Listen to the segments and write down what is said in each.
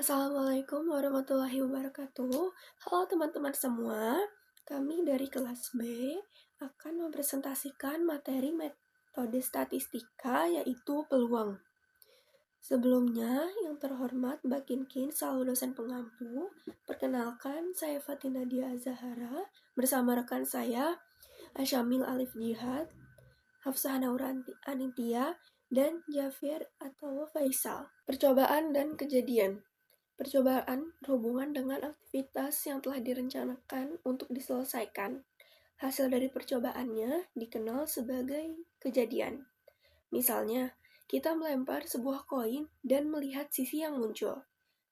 Assalamualaikum warahmatullahi wabarakatuh. Halo teman-teman semua, kami dari kelas B akan mempresentasikan materi metode statistika yaitu peluang. Sebelumnya, yang terhormat Mbak Kinkin selalu dosen pengampu, perkenalkan saya Fatina Dia Zahara bersama rekan saya Asyamil Alif Jihad, Hafsah Naura Anintia, dan Jafir atau Faisal. Percobaan dan kejadian. Percobaan berhubungan dengan aktivitas yang telah direncanakan untuk diselesaikan. Hasil dari percobaannya dikenal sebagai kejadian. Misalnya, kita melempar sebuah koin dan melihat sisi yang muncul.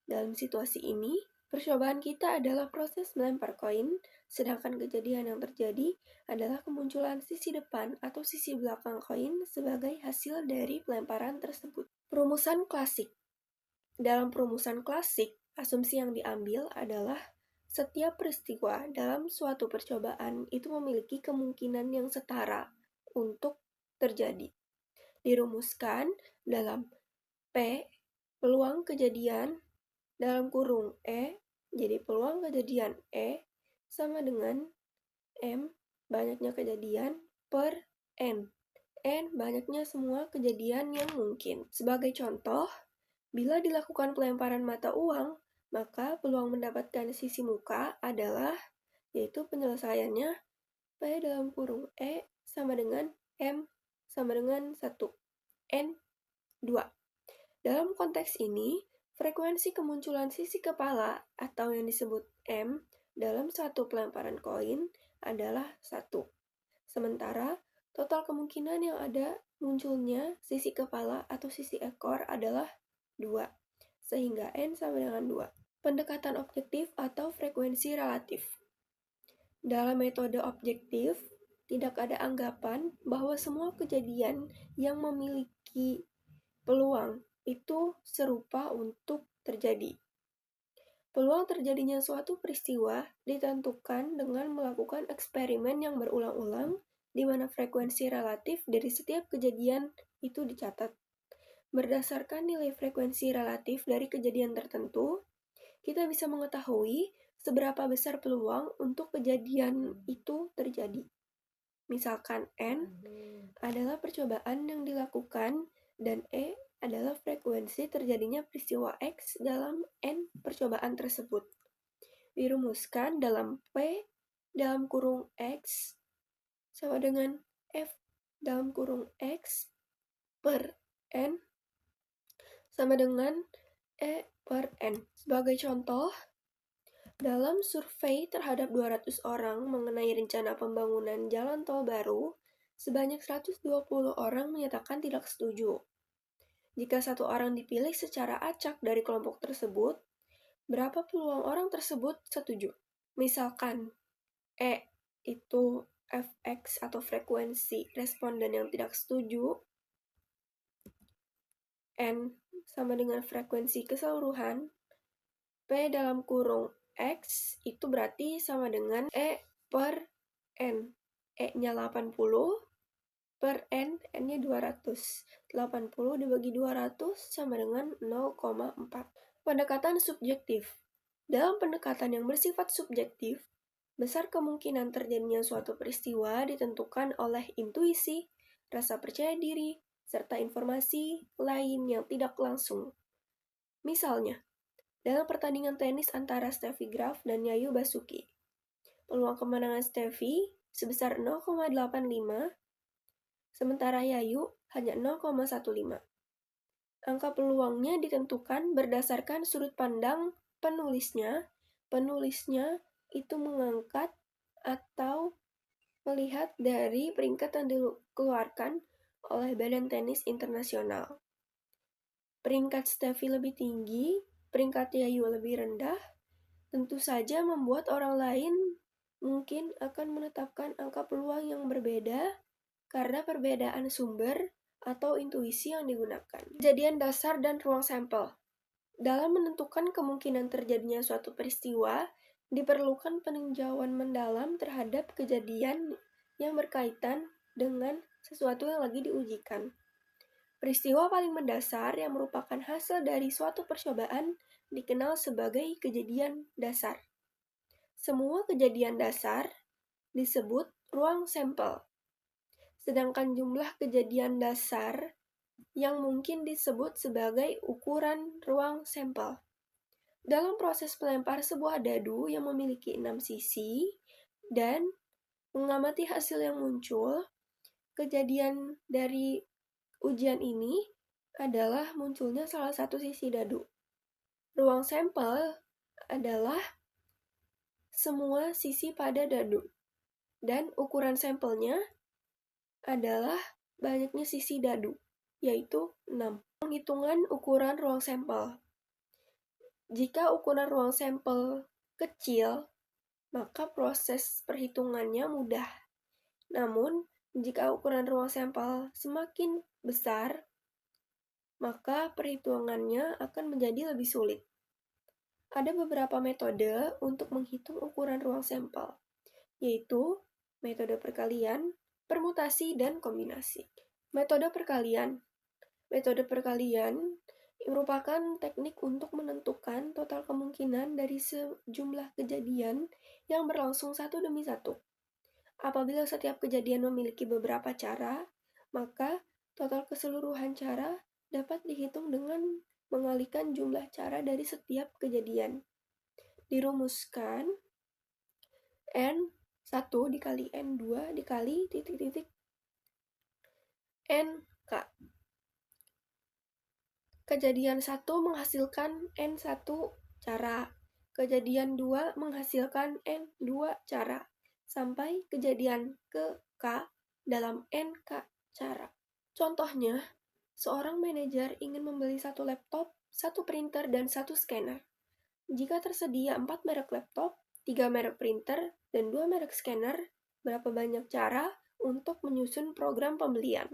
Dalam situasi ini, percobaan kita adalah proses melempar koin, sedangkan kejadian yang terjadi adalah kemunculan sisi depan atau sisi belakang koin sebagai hasil dari pelemparan tersebut. Perumusan klasik. Dalam perumusan klasik, asumsi yang diambil adalah setiap peristiwa dalam suatu percobaan itu memiliki kemungkinan yang setara untuk terjadi. Dirumuskan dalam P, peluang kejadian, dalam kurung E, jadi peluang kejadian E sama dengan M, banyaknya kejadian, per N. N, banyaknya semua kejadian yang mungkin. Sebagai contoh, bila dilakukan pelemparan mata uang, maka peluang mendapatkan sisi muka adalah, yaitu penyelesaiannya P dalam kurung E sama dengan M sama dengan 1, N 2. Dalam konteks ini, frekuensi kemunculan sisi kepala atau yang disebut M dalam satu pelemparan koin adalah 1. Sementara total kemungkinan yang ada munculnya sisi kepala atau sisi ekor adalah 2, sehingga N sama dengan 2. Pendekatan objektif atau frekuensi relatif. Dalam metode objektif, tidak ada anggapan bahwa semua kejadian yang memiliki peluang itu serupa untuk terjadi. Peluang terjadinya suatu peristiwa ditentukan dengan melakukan eksperimen yang berulang-ulang, di mana frekuensi relatif dari setiap kejadian itu dicatat. Berdasarkan nilai frekuensi relatif dari kejadian tertentu, kita bisa mengetahui seberapa besar peluang untuk kejadian itu terjadi. Misalkan N adalah percobaan yang dilakukan dan E adalah frekuensi terjadinya peristiwa X dalam N percobaan tersebut. Dirumuskan dalam P dalam kurung X sama dengan F dalam kurung X per N sama dengan E per N. Sebagai contoh, dalam survei terhadap 200 orang mengenai rencana pembangunan jalan tol baru, sebanyak 120 orang menyatakan tidak setuju. Jika satu orang dipilih secara acak dari kelompok tersebut, berapa peluang orang tersebut setuju? Misalkan E itu Fx atau frekuensi responden yang tidak setuju, N sama dengan frekuensi keseluruhan, P dalam kurung X itu berarti sama dengan E per N. E-nya 80 per N, N-nya 200. 80 dibagi 200 sama dengan 0,4. Pendekatan subjektif. Dalam pendekatan yang bersifat subjektif, besar kemungkinan terjadinya suatu peristiwa ditentukan oleh intuisi, rasa percaya diri, serta informasi lain yang tidak langsung. Misalnya, dalam pertandingan tenis antara Steffi Graf dan Yayu Basuki, peluang kemenangan Steffi sebesar 0,85, sementara Yayu hanya 0,15. Angka peluangnya ditentukan berdasarkan sudut pandang penulisnya. Penulisnya itu mengangkat atau melihat dari peringkat yang dikeluarkan oleh Badan Tenis Internasional. Peringkat Steffi lebih tinggi, peringkat Yayu lebih rendah, tentu saja membuat orang lain mungkin akan menetapkan angka peluang yang berbeda karena perbedaan sumber atau intuisi yang digunakan. Kejadian dasar dan ruang sampel. Dalam menentukan kemungkinan terjadinya suatu peristiwa, diperlukan peninjauan mendalam terhadap kejadian yang berkaitan dengan sesuatu yang lagi diujikan. Peristiwa paling mendasar yang merupakan hasil dari suatu percobaan dikenal sebagai kejadian dasar. Semua kejadian dasar disebut ruang sampel. Sedangkan jumlah kejadian dasar yang mungkin disebut sebagai ukuran ruang sampel. Dalam proses melempar sebuah dadu yang memiliki 6 sisi dan mengamati hasil yang muncul, kejadian dari ujian ini adalah munculnya salah satu sisi dadu. Ruang sampel adalah semua sisi pada dadu, dan ukuran sampelnya adalah banyaknya sisi dadu, yaitu 6. Penghitungan ukuran ruang sampel. Jika ukuran ruang sampel kecil, maka proses perhitungannya mudah. Namun, jika ukuran ruang sampel semakin besar, maka perhitungannya akan menjadi lebih sulit. Ada beberapa metode untuk menghitung ukuran ruang sampel, yaitu metode perkalian, permutasi, dan kombinasi. Metode perkalian. Metode perkalian merupakan teknik untuk menentukan total kemungkinan dari sejumlah kejadian yang berlangsung satu demi satu. Apabila setiap kejadian memiliki beberapa cara, maka total keseluruhan cara dapat dihitung dengan mengalihkan jumlah cara dari setiap kejadian. Dirumuskan N1 dikali N2 dikali titik-titik NK. Kejadian 1 menghasilkan N1 cara. Kejadian 2 menghasilkan N2 cara. Sampai kejadian ke K dalam NK cara. Contohnya, seorang manajer ingin membeli satu laptop, satu printer, dan satu scanner. Jika tersedia 4 merek laptop, 3 merek printer, dan 2 merek scanner, berapa banyak cara untuk menyusun program pembelian?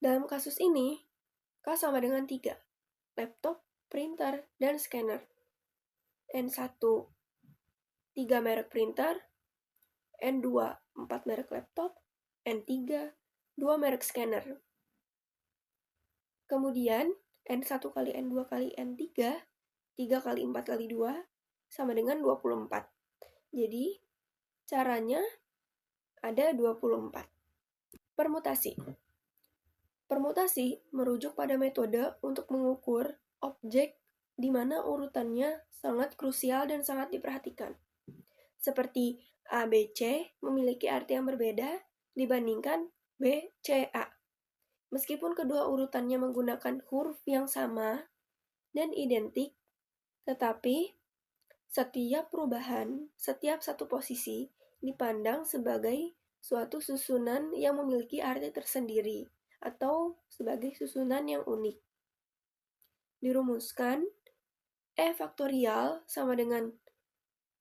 Dalam kasus ini, K sama dengan 3, laptop, printer, dan scanner. N1, 3 merek printer, N2, 4 merek laptop, N3, 2 merek scanner. Kemudian, N1 kali N2 kali N3, 3 kali 4 kali 2, sama dengan 24. Jadi, caranya ada 24. Permutasi. Permutasi merujuk pada metode untuk mengukur objek di mana urutannya sangat krusial dan sangat diperhatikan. Seperti A, B, C memiliki arti yang berbeda dibandingkan B, C, A. Meskipun kedua urutannya menggunakan huruf yang sama dan identik, tetapi setiap perubahan, setiap satu posisi dipandang sebagai suatu susunan yang memiliki arti tersendiri atau sebagai susunan yang unik. Dirumuskan, E faktorial sama dengan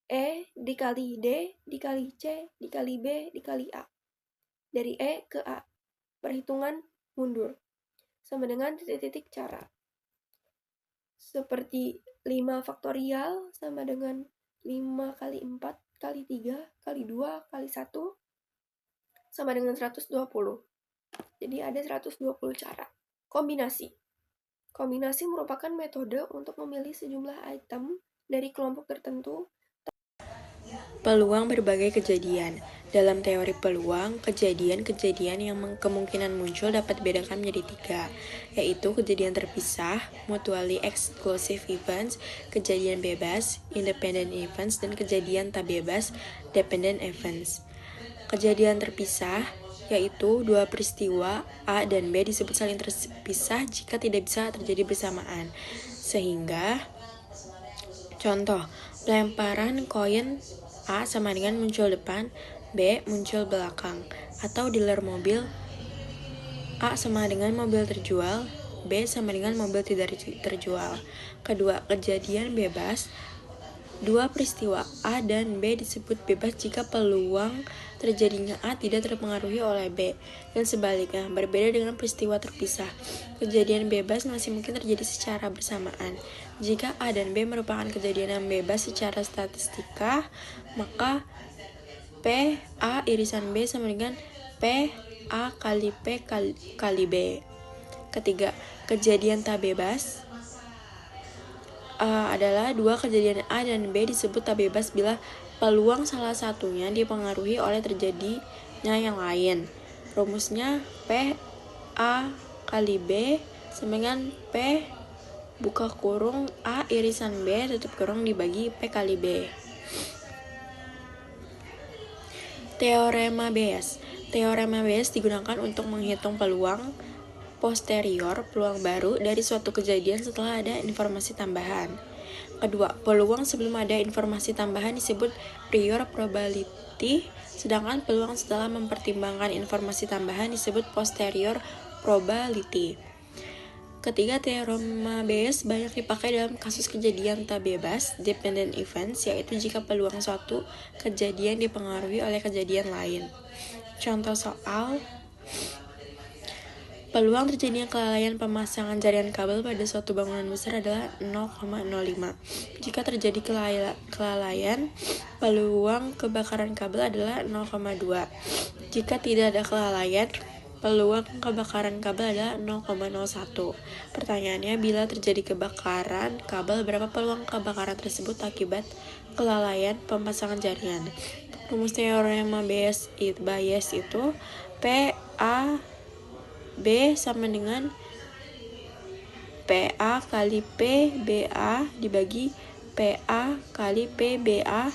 E dikali D dikali C dikali B dikali A. Dari E ke A. Perhitungan mundur. Sama dengan titik-titik cara. Seperti 5 faktorial sama dengan 5 kali 4 kali 3 kali 2 kali 1 sama dengan 120. Jadi ada 120 cara. Kombinasi. Kombinasi merupakan metode untuk memilih sejumlah item dari kelompok tertentu. Peluang berbagai kejadian. Dalam teori peluang, kejadian-kejadian yang kemungkinan muncul dapat dibedakan menjadi 3, yaitu kejadian terpisah, mutually exclusive events, kejadian bebas, independent events, dan kejadian tak bebas, dependent events. Kejadian terpisah yaitu dua peristiwa A dan B disebut saling terpisah jika tidak bisa terjadi bersamaan. Sehingga, contoh, pelemparan koin A sama dengan muncul depan, B muncul belakang, atau dealer mobil A sama dengan mobil terjual, B sama dengan mobil tidak terjual. Kedua, kejadian bebas. Dua peristiwa A dan B disebut bebas jika peluang terjadinya A tidak terpengaruhi oleh B, dan sebaliknya, berbeda dengan peristiwa terpisah. Kejadian bebas masih mungkin terjadi secara bersamaan. Jika A dan B merupakan kejadian yang bebas secara statistika, maka P A irisan B sama dengan P A kali P kali B. Ketiga, kejadian tak bebas. adalah dua kejadian A dan B disebut tak bebas bila peluang salah satunya dipengaruhi oleh terjadinya yang lain. Rumusnya P A kali B sama dengan P buka kurung A irisan B tutup kurung dibagi P kali B. Teorema Bayes. Teorema Bayes digunakan untuk menghitung peluang posterior, peluang baru dari suatu kejadian setelah ada informasi tambahan. Kedua, peluang sebelum ada informasi tambahan disebut prior probability, sedangkan peluang setelah mempertimbangkan informasi tambahan disebut posterior probability. Ketiga, teorema Bayes banyak dipakai dalam kasus kejadian tak bebas, dependent events, yaitu jika peluang suatu kejadian dipengaruhi oleh kejadian lain. Contoh soal, peluang terjadinya kelalaian pemasangan jaringan kabel pada suatu bangunan besar adalah 0,05. Jika terjadi kelalaian, peluang kebakaran kabel adalah 0,2. Jika tidak ada kelalaian, peluang kebakaran kabel adalah 0,01. Pertanyaannya, bila terjadi kebakaran kabel, berapa peluang kebakaran tersebut akibat kelalaian pemasangan jaringan? Rumus teorema Bayes itu P A B sama dengan PA kali PBA dibagi PA kali PBA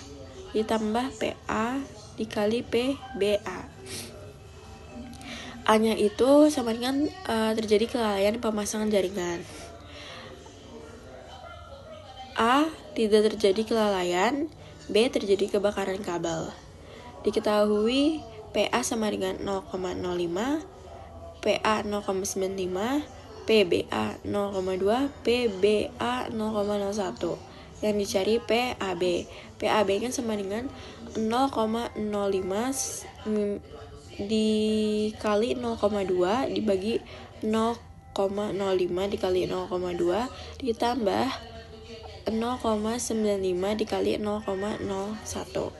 ditambah PA dikali PBA. A-nya itu sama dengan terjadi kelalaian pemasangan jaringan. A tidak terjadi kelalaian, B terjadi kebakaran kabel. Diketahui PA sama dengan 0,05, PA 0,95, PBA 0,2, PBA 0,01. Yang dicari PAB. PAB kan sama dengan 0,05 dikali 0,2 dibagi 0,05 dikali 0,2 ditambah 0,95 dikali 0,01.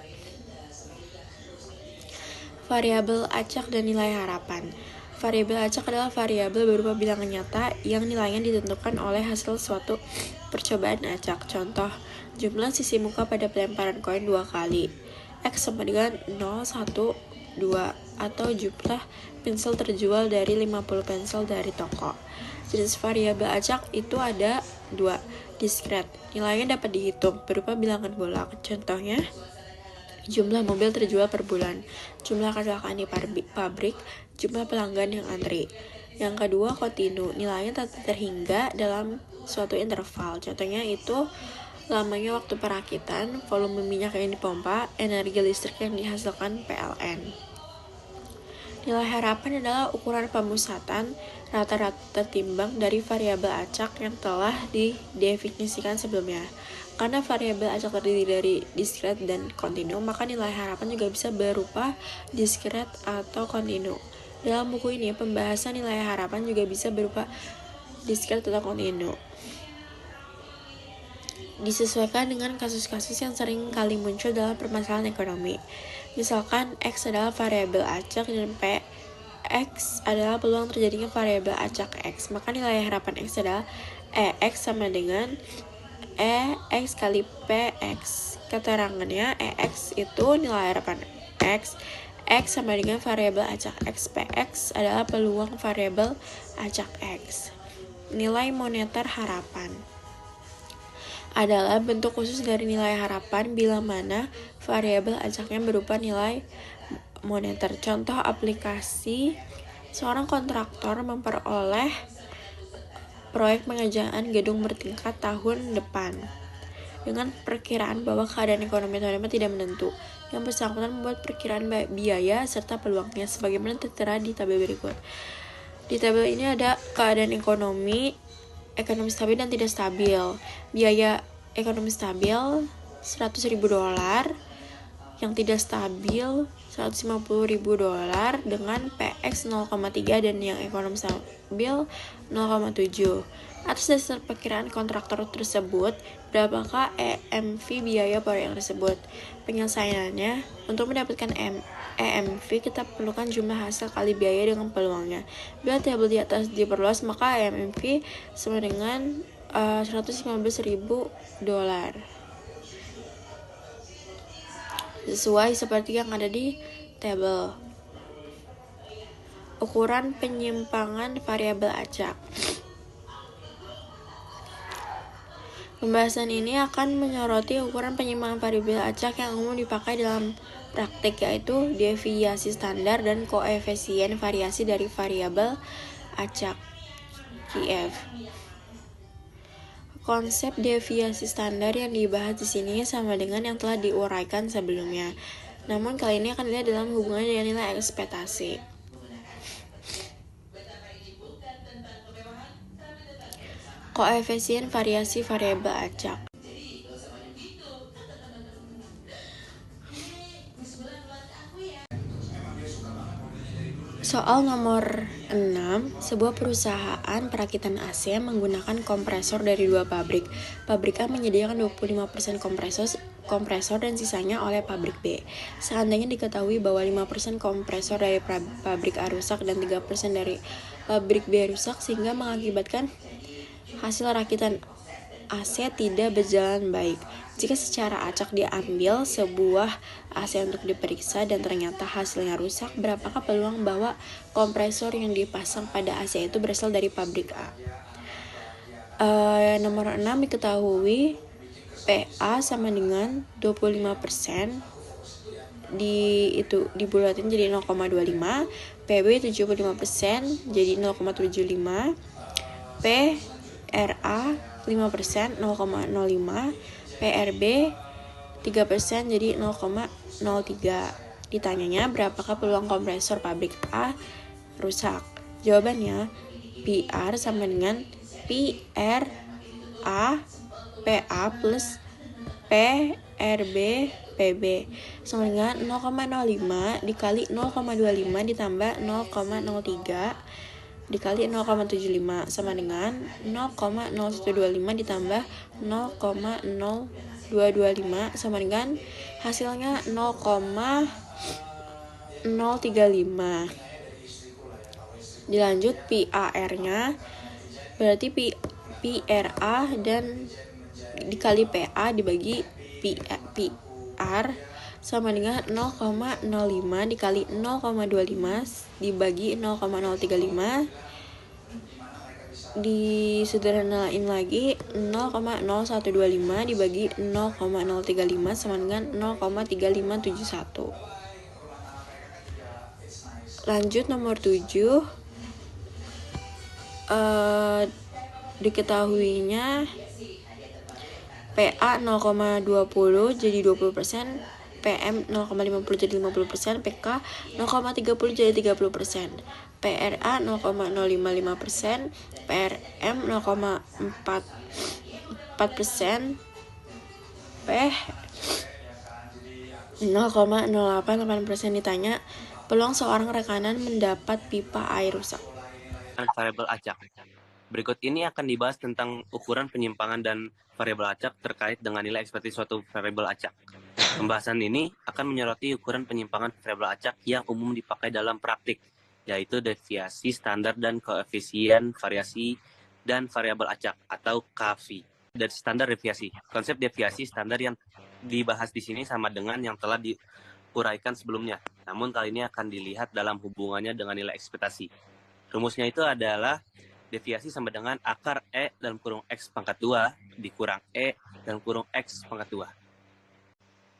Variabel acak dan nilai harapan. Variabel acak adalah variabel berupa bilangan nyata yang nilainya ditentukan oleh hasil suatu percobaan acak. Contoh, jumlah sisi muka pada pelemparan koin 2 kali. X sama dengan 0, 1, 2. Atau jumlah pensil terjual dari 50 pensil dari toko. Jenis variabel acak itu ada 2. Diskret. Nilainya dapat dihitung berupa bilangan bulat. Contohnya, jumlah mobil terjual per bulan, jumlah kecelakaan di pabrik, jumlah pelanggan yang antri. Yang kedua, kontinu. Nilainya tak terhingga dalam suatu interval. Contohnya itu lamanya waktu perakitan, volume minyak yang dipompa, energi listrik yang dihasilkan PLN. Nilai harapan adalah ukuran pemusatan rata-rata timbang dari variabel acak yang telah didefinisikan sebelumnya. Karena variabel acak terdiri dari diskret dan kontinu, maka nilai harapan juga bisa berupa diskret atau kontinu. Dalam buku ini, pembahasan nilai harapan juga bisa berupa diskret atau kontinu. Disesuaikan dengan kasus-kasus yang sering kali muncul dalam permasalahan ekonomi. Misalkan X adalah variabel acak dan P X adalah peluang terjadinya variabel acak X, maka nilai harapan X adalah EX sama dengan EX kali PX. Keterangannya, EX itu nilai harapan X, X sama dengan variabel acak X, PX adalah peluang variabel acak X. Nilai moneter harapan adalah bentuk khusus dari nilai harapan bila mana variabel acaknya berupa nilai moneter. Contoh aplikasi, seorang kontraktor memperoleh proyek pengerjaan gedung bertingkat tahun depan dengan perkiraan bahwa keadaan ekonomi tahun depan tidak menentu. Yang bersangkutan membuat perkiraan biaya serta peluangnya sebagaimana tertera di tabel berikut. Di tabel ini ada keadaan ekonomi stabil dan tidak stabil. Biaya ekonomi stabil $100.000, yang tidak stabil $150.000 dengan PX 0,3 dan yang ekonomi stabil 0,7. Atas dasar perkiraan kontraktor tersebut, berapakah EMV biaya proyek tersebut? Penyelesaiannya, untuk mendapatkan EMV kita perlukan jumlah hasil kali biaya dengan peluangnya. Bila tabel di atas diperluas, maka EMV sama dengan $115.000 sesuai seperti yang ada di tabel. Ukuran penyimpangan variabel acak. Pembahasan ini akan menyoroti ukuran penyimpangan variabel acak yang umum dipakai dalam praktik, yaitu deviasi standar dan koefisien variasi dari variabel acak (KF). Konsep deviasi standar yang dibahas di sini sama dengan yang telah diuraikan sebelumnya. Namun kali ini akan dilihat dalam hubungan dengan nilai ekspektasi. Koefisien variasi variabel acak. Soal nomor 6, sebuah perusahaan perakitan AC menggunakan kompresor dari dua pabrik. Pabrik A menyediakan 25% kompresor dan sisanya oleh pabrik B. Seandainya diketahui bahwa 5% kompresor dari pabrik A rusak dan 3% dari pabrik B rusak, sehingga mengakibatkan hasil rakitan AC tidak berjalan baik. Jika secara acak diambil sebuah AC untuk diperiksa dan ternyata hasilnya rusak, berapakah peluang bahwa kompresor yang dipasang pada AC itu berasal dari pabrik A? Nomor 6 diketahui PA sama dengan 25%, dibulatin jadi 0,25, PB 75% jadi 0,75, PRA 5% 0,05, PRB 3% jadi 0,03. Ditanyanya berapakah peluang kompresor pabrik A rusak? Jawabannya PR sama dengan PRA PA plus PRB PB sama dengan 0,05 dikali 0,25 ditambah 0,03 dikali 0,75 sama dengan 0,0125 ditambah 0,0225 sama dengan hasilnya 0,035. Dilanjut PAR-nya berarti PRA dan dikali PA dibagi PR sama dengan 0,05 dikali 0,25 dibagi 0,035 disederhanain lagi 0,0125 dibagi 0,035 sama dengan 0,3571. Lanjut nomor 7, diketahuinya PA 0,20 jadi 20%, PM 0,50 jadi 50%, PK 0,30 jadi 30%, PRA 0,055%, PRM 0,44%, P 0,088%. Ditanya peluang seorang rekanan mendapat pipa air rusak. Variabel acak. Berikut ini akan dibahas tentang ukuran penyimpangan dan variabel acak terkait dengan nilai ekspektasi suatu variabel acak. Pembahasan ini akan menyoroti ukuran penyimpangan variabel acak yang umum dipakai dalam praktik, yaitu deviasi standar dan koefisien variasi dan variabel acak atau KAVI. Dan standar deviasi. Konsep deviasi standar yang dibahas di sini sama dengan yang telah diuraikan sebelumnya. Namun kali ini akan dilihat dalam hubungannya dengan nilai ekspektasi. Rumusnya itu adalah deviasi sama dengan akar E dalam kurung X pangkat 2 dikurang E dalam kurung X pangkat 2.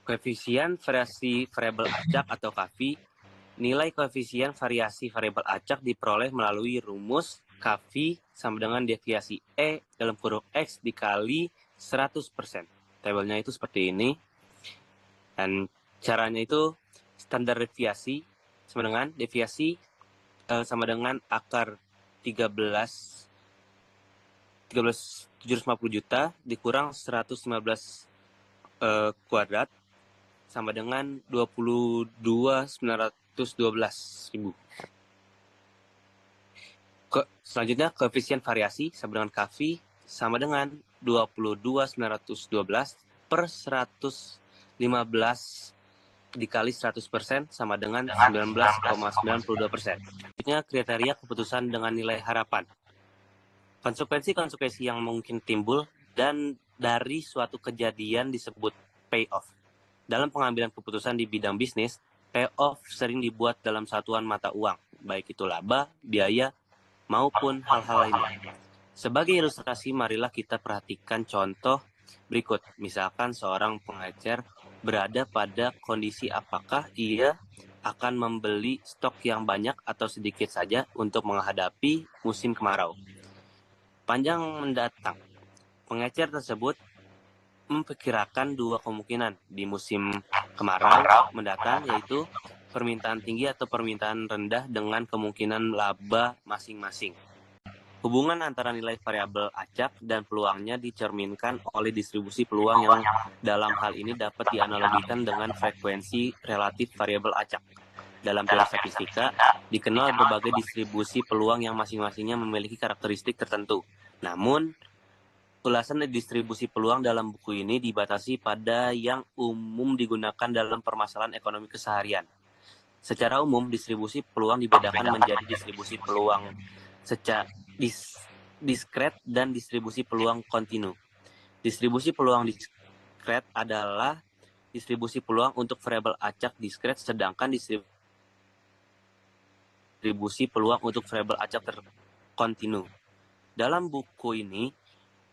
Koefisien variasi variabel acak atau KAVI. Nilai koefisien variasi variabel acak diperoleh melalui rumus KAVI sama dengan deviasi E dalam kurung X dikali 100%. Tabelnya itu seperti ini. Dan caranya itu standar deviasi sama dengan deviasi sama dengan akar 750 juta dikurang 115 kuadrat sama dengan 22.912.000. Selanjutnya koefisien variasi sama dengan KAVI sama dengan 22.912 per 115 dikali 100% sama dengan 19,92%. Selanjutnya kriteria keputusan dengan nilai harapan. Konsekuensi-konsekuensi yang mungkin timbul dan dari suatu kejadian disebut payoff. Dalam pengambilan keputusan di bidang bisnis, payoff sering dibuat dalam satuan mata uang, baik itu laba, biaya, maupun hal-hal lainnya. Sebagai ilustrasi, marilah kita perhatikan contoh berikut. Misalkan seorang pengecer berada pada kondisi apakah ia akan membeli stok yang banyak atau sedikit saja untuk menghadapi musim kemarau. Panjang mendatang, pengecer tersebut memperkirakan dua kemungkinan di musim kemarau mendatang, yaitu permintaan tinggi atau permintaan rendah dengan kemungkinan laba masing-masing. Hubungan antara nilai variabel acak dan peluangnya dicerminkan oleh distribusi peluang yang dalam hal ini dapat dianalogikan dengan frekuensi relatif variabel acak. Dalam teori statistika, dikenal berbagai distribusi peluang yang masing-masingnya memiliki karakteristik tertentu. Namun, ulasan distribusi peluang dalam buku ini dibatasi pada yang umum digunakan dalam permasalahan ekonomi keseharian. Secara umum, distribusi peluang dibedakan menjadi distribusi peluang secara diskret dan distribusi peluang kontinu. Distribusi peluang diskret adalah distribusi peluang untuk variabel acak diskret, sedangkan distribusi peluang untuk variabel acak terkontinu. Dalam buku ini,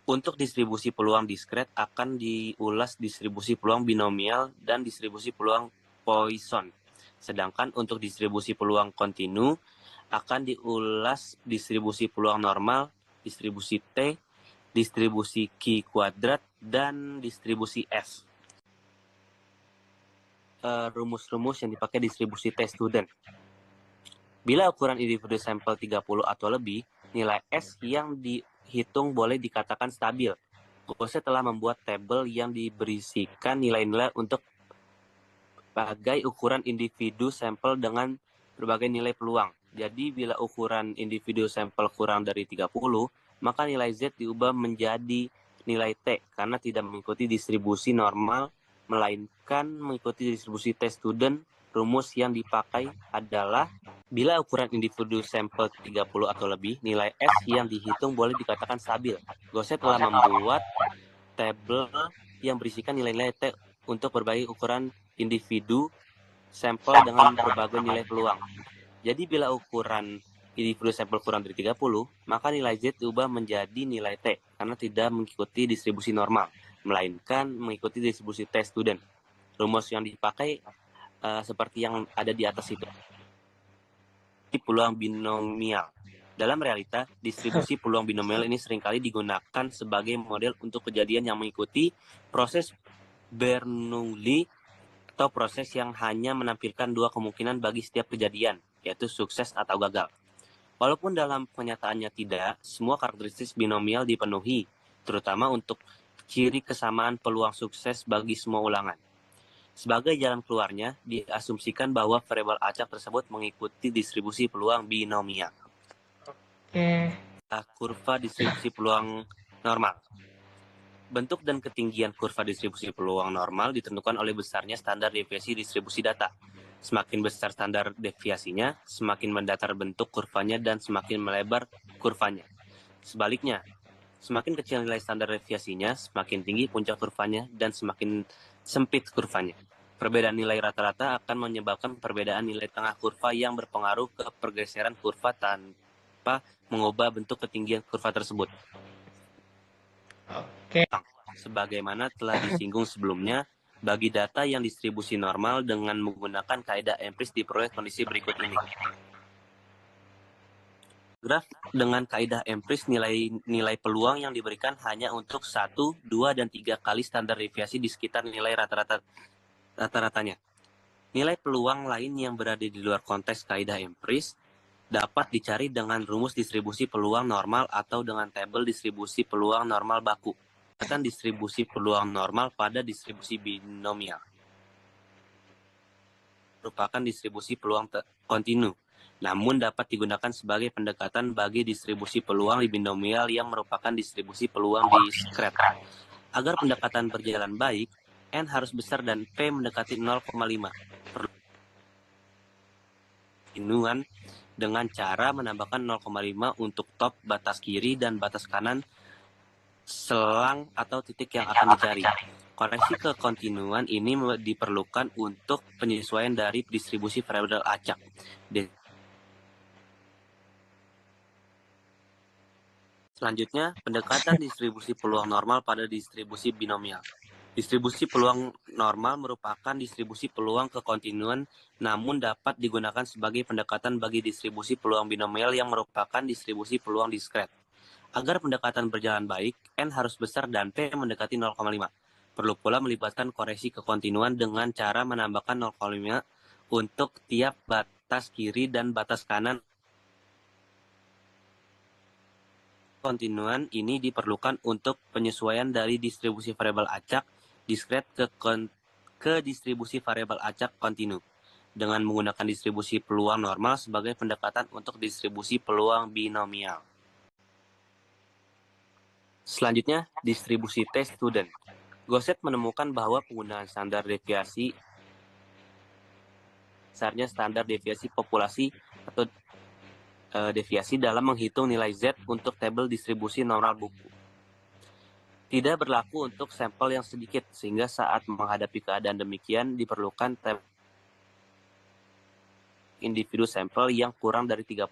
untuk distribusi peluang diskret akan diulas distribusi peluang binomial dan distribusi peluang Poisson. Sedangkan untuk distribusi peluang kontinu akan diulas distribusi peluang normal, distribusi T, distribusi Q kuadrat, dan distribusi F. Rumus-rumus yang dipakai distribusi T student. Bila ukuran individu sampel 30 atau lebih, nilai S yang dihitung boleh dikatakan stabil. Gose telah membuat tabel yang diberisikan nilai-nilai untuk berbagai ukuran individu sampel dengan berbagai nilai peluang. Jadi bila ukuran individu sampel kurang dari 30, maka nilai Z diubah menjadi nilai T karena tidak mengikuti distribusi normal, melainkan mengikuti distribusi T student. Rumus yang dipakai adalah bila ukuran individu sampel 30 atau lebih, nilai S yang dihitung boleh dikatakan stabil. Gose telah membuat tabel yang berisikan nilai-nilai T untuk berbagai ukuran individu sampel dengan berbagai nilai peluang. Jadi bila ukuran individu sampel kurang dari 30, maka nilai Z diubah menjadi nilai T karena tidak mengikuti distribusi normal, melainkan mengikuti distribusi T student. Rumus yang dipakai seperti yang ada di atas itu. Peluang binomial. Dalam realita, distribusi peluang binomial ini seringkali digunakan sebagai model untuk kejadian yang mengikuti proses Bernoulli atau proses yang hanya menampilkan dua kemungkinan bagi setiap kejadian, yaitu sukses atau gagal. Walaupun dalam kenyataannya tidak, semua karakteristik binomial dipenuhi, terutama untuk ciri kesamaan peluang sukses bagi semua ulangan. Sebagai jalan keluarnya, diasumsikan bahwa variabel acak tersebut mengikuti distribusi peluang binomial. Kurva distribusi peluang normal. Bentuk dan ketinggian kurva distribusi peluang normal ditentukan oleh besarnya standar deviasi distribusi data. Semakin besar standar deviasinya, semakin mendatar bentuk kurvanya dan semakin melebar kurvanya. Sebaliknya, semakin kecil nilai standar deviasinya, semakin tinggi puncak kurvanya dan semakin sempit kurvanya. Perbedaan nilai rata-rata akan menyebabkan perbedaan nilai tengah kurva yang berpengaruh ke pergeseran kurva tanpa mengubah bentuk ketinggian kurva tersebut. Sebagaimana telah disinggung sebelumnya, bagi data yang distribusi normal dengan menggunakan kaidah empiris diperoleh kondisi berikut ini. Graf dengan kaidah empiris nilai peluang yang diberikan hanya untuk 1, 2, dan 3 kali standar deviasi di sekitar nilai rata-ratanya. Nilai peluang lain yang berada di luar konteks kaidah empiris dapat dicari dengan rumus distribusi peluang normal atau dengan tabel distribusi peluang normal baku. Akan distribusi peluang normal pada distribusi binomial merupakan distribusi peluang kontinu, namun dapat digunakan sebagai pendekatan bagi distribusi peluang binomial yang merupakan distribusi peluang diskret. Agar pendekatan berjalan baik, N harus besar dan P mendekati 0,5. Perluan dengan cara menambahkan 0,5 untuk top, batas kiri, dan batas kanan selang atau titik yang akan dicari. Koreksi kekontinuan ini diperlukan untuk penyesuaian dari distribusi variabel acak. Selanjutnya, pendekatan distribusi peluang normal pada distribusi binomial. Distribusi peluang normal merupakan distribusi peluang kekontinuan, namun dapat digunakan sebagai pendekatan bagi distribusi peluang binomial yang merupakan distribusi peluang diskret. Agar pendekatan berjalan baik, N harus besar dan P mendekati 0,5. Perlu pula melibatkan koreksi kekontinuan dengan cara menambahkan 0,5 untuk tiap batas kiri dan batas kanan. Kontinuan ini diperlukan untuk penyesuaian dari distribusi variabel acak diskret ke distribusi variabel acak kontinu dengan menggunakan distribusi peluang normal sebagai pendekatan untuk distribusi peluang binomial. Selanjutnya, distribusi T-student. Gosset menemukan bahwa penggunaan standar deviasi besarnya standar deviasi populasi atau deviasi dalam menghitung nilai Z untuk tabel distribusi normal buku tidak berlaku untuk sampel yang sedikit, sehingga saat menghadapi keadaan demikian diperlukan individu sampel yang kurang dari 30.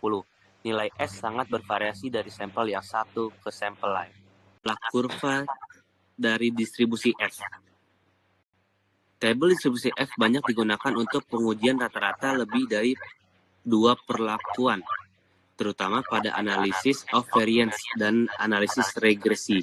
Nilai S sangat bervariasi dari sampel yang satu ke sampel lain. Kurva dari distribusi F. Tabel distribusi F banyak digunakan untuk pengujian rata-rata lebih dari 2 perlakuan, terutama pada analisis of variance dan analisis regresi.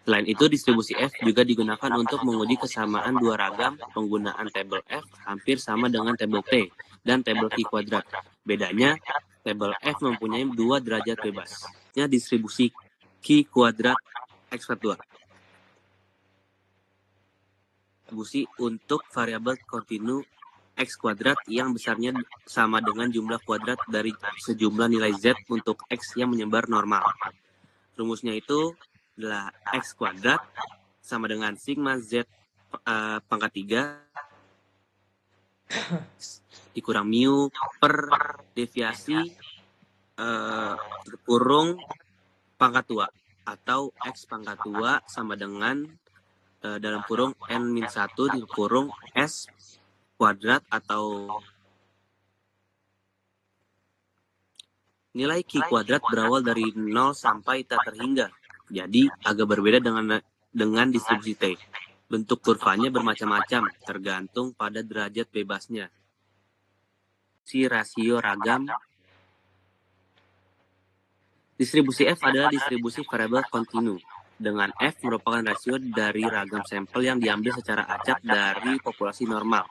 Selain itu, distribusi F juga digunakan untuk menguji kesamaan dua ragam. Penggunaan tabel F hampir sama dengan tabel T dan tabel Q kuadrat. Bedanya, tabel F mempunyai 2 derajat bebas. Distribusi Q kuadrat X kuadrat 2. Distribusi untuk variabel kontinu X kuadrat yang besarnya sama dengan jumlah kuadrat dari sejumlah nilai Z untuk X yang menyebar normal. Rumusnya itu adalah X kuadrat sama dengan sigma Z pangkat 3 dikurang mu per deviasi kurung pangkat 2 atau X pangkat 2 sama dengan dalam kurung N-1 dikurung S kuadrat atau nilai Q kuadrat berawal dari 0 sampai tak terhingga. Jadi agak berbeda dengan distribusi T. Bentuk kurvanya bermacam-macam, tergantung pada derajat bebasnya. Si rasio ragam. Distribusi F adalah distribusi variabel kontinu, dengan F merupakan rasio dari ragam sampel yang diambil secara acak dari populasi normal.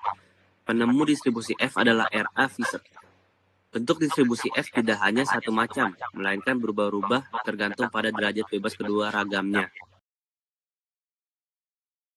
Penemu distribusi F adalah R.A. Visser. Bentuk distribusi F tidak hanya satu macam, melainkan berubah-ubah tergantung pada derajat bebas kedua ragamnya.